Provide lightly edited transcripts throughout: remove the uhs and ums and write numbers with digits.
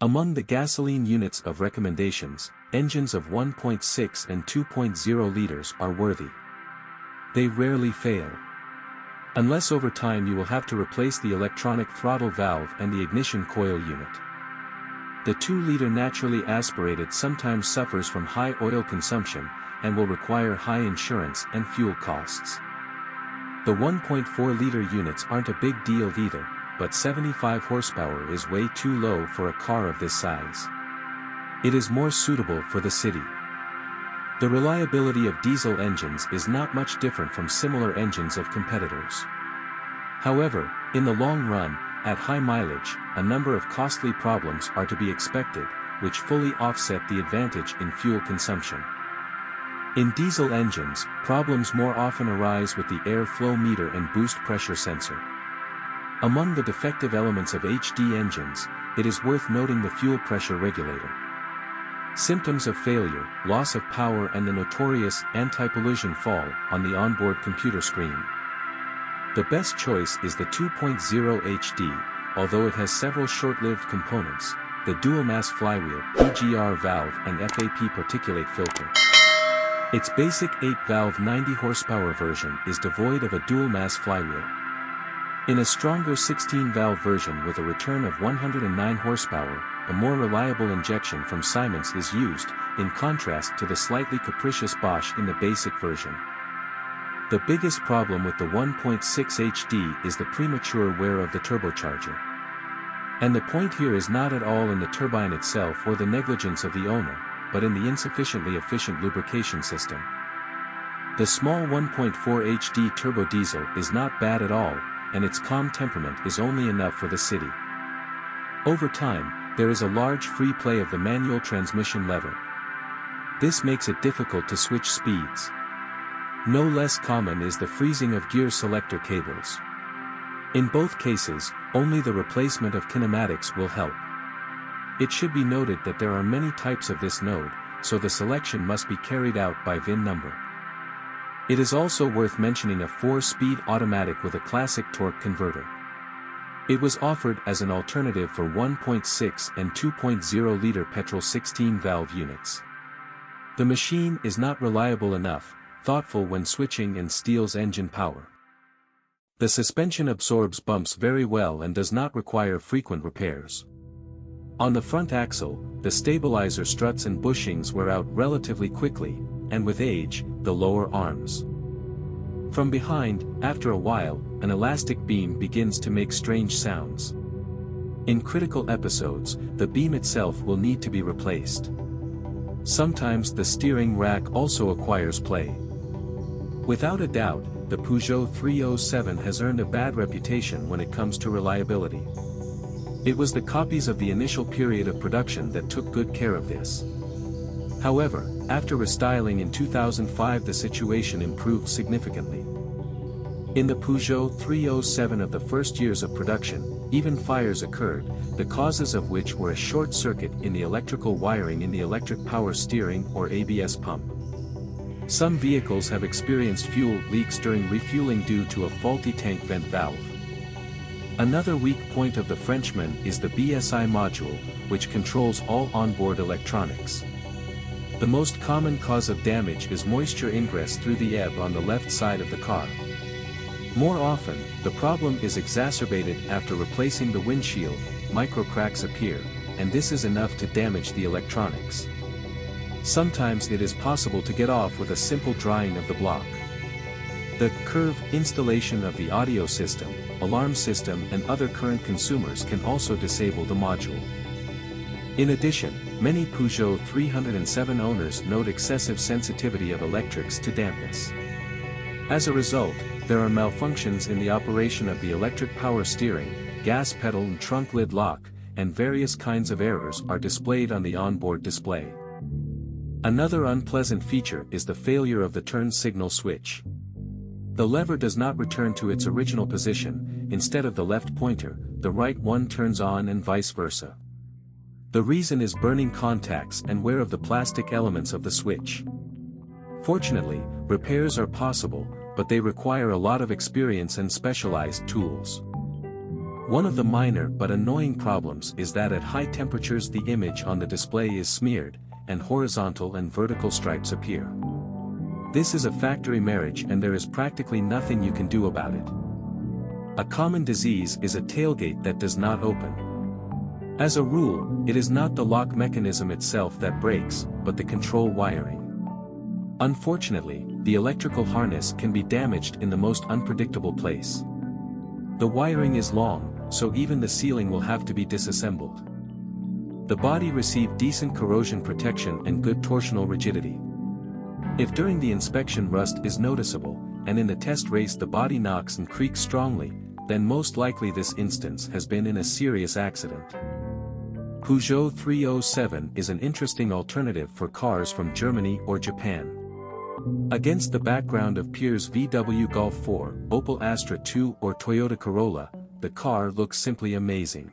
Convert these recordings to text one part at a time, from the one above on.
Among the gasoline units of recommendations, engines of 1.6 and 2.0 liters are worthy. They rarely fail. Unless over time you will have to replace the electronic throttle valve and the ignition coil unit. The 2-liter naturally aspirated sometimes suffers from high oil consumption, and will require high insurance and fuel costs. The 1.4-liter units aren't a big deal either, but 75 horsepower is way too low for a car of this size. It is more suitable for the city. The reliability of diesel engines is not much different from similar engines of competitors. However, in the long run, at high mileage, a number of costly problems are to be expected, which fully offset the advantage in fuel consumption. In diesel engines, problems more often arise with the air flow meter and boost pressure sensor. Among the defective elements of HD engines, it is worth noting the fuel pressure regulator. Symptoms of failure, loss of power and the notorious anti-collision fall on the onboard computer screen. The best choice is the 2.0 HD, although it has several short-lived components, the dual-mass flywheel, PGR valve and FAP particulate filter. Its basic 8-valve 90-horsepower version is devoid of a dual-mass flywheel. In a stronger 16-valve version with a return of 109 horsepower, a more reliable injection from Siemens is used, in contrast to the slightly capricious Bosch in the basic version. The biggest problem with the 1.6 HD is the premature wear of the turbocharger. And the point here is not at all in the turbine itself or the negligence of the owner, but in the insufficiently efficient lubrication system. The small 1.4 HD turbo diesel is not bad at all, and its calm temperament is only enough for the city. Over time, there is a large free play of the manual transmission lever. This makes it difficult to switch speeds. No less common is the freezing of gear selector cables. In both cases, only the replacement of kinematics will help. It should be noted that there are many types of this node, so the selection must be carried out by VIN number. It is also worth mentioning a 4-speed automatic with a classic torque converter. It was offered as an alternative for 1.6 and 2.0-liter petrol 16-valve units. The machine is not reliable enough, thoughtful when switching and steals engine power. The suspension absorbs bumps very well and does not require frequent repairs. On the front axle, the stabilizer struts and bushings wear out relatively quickly, and with age, the lower arms. From behind, after a while, an elastic beam begins to make strange sounds. In critical episodes, the beam itself will need to be replaced. Sometimes the steering rack also acquires play. Without a doubt, the Peugeot 307 has earned a bad reputation when it comes to reliability. It was the copies of the initial period of production that took good care of this. However, after restyling in 2005 the situation improved significantly. In the Peugeot 307 of the first years of production, even fires occurred, the causes of which were a short circuit in the electrical wiring in the electric power steering or ABS pump. Some vehicles have experienced fuel leaks during refueling due to a faulty tank vent valve. Another weak point of the Frenchman is the BSI module, which controls all onboard electronics. The most common cause of damage is moisture ingress through the ebb on the left side of the car. More often, the problem is exacerbated after replacing the windshield, microcracks appear, and this is enough to damage the electronics. Sometimes it is possible to get off with a simple drying of the block. The curve installation of the audio system, alarm system and other current consumers can also disable the module. In addition, many Peugeot 307 owners note excessive sensitivity of electrics to dampness. As a result, there are malfunctions in the operation of the electric power steering, gas pedal and trunk lid lock, and various kinds of errors are displayed on the onboard display. Another unpleasant feature is the failure of the turn signal switch. The lever does not return to its original position, instead of the left pointer, the right one turns on and vice versa. The reason is burning contacts and wear of the plastic elements of the switch. Fortunately, repairs are possible, but they require a lot of experience and specialized tools. One of the minor but annoying problems is that at high temperatures the image on the display is smeared, and horizontal and vertical stripes appear. This is a factory marriage and there is practically nothing you can do about it. A common disease is a tailgate that does not open. As a rule, it is not the lock mechanism itself that breaks, but the control wiring. Unfortunately, the electrical harness can be damaged in the most unpredictable place. The wiring is long, so even the sealing will have to be disassembled. The body received decent corrosion protection and good torsional rigidity. If during the inspection rust is noticeable, and in the test race the body knocks and creaks strongly, then most likely this instance has been in a serious accident. Peugeot 307 is an interesting alternative for cars from Germany or Japan. Against the background of Pierre's VW Golf 4, Opel Astra 2 or Toyota Corolla, the car looks simply amazing.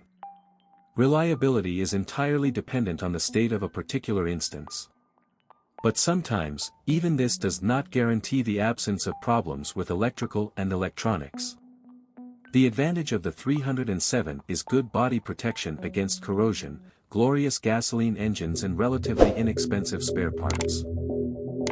Reliability is entirely dependent on the state of a particular instance. But sometimes, even this does not guarantee the absence of problems with electrical and electronics. The advantage of the 307 is good body protection against corrosion, glorious gasoline engines and relatively inexpensive spare parts.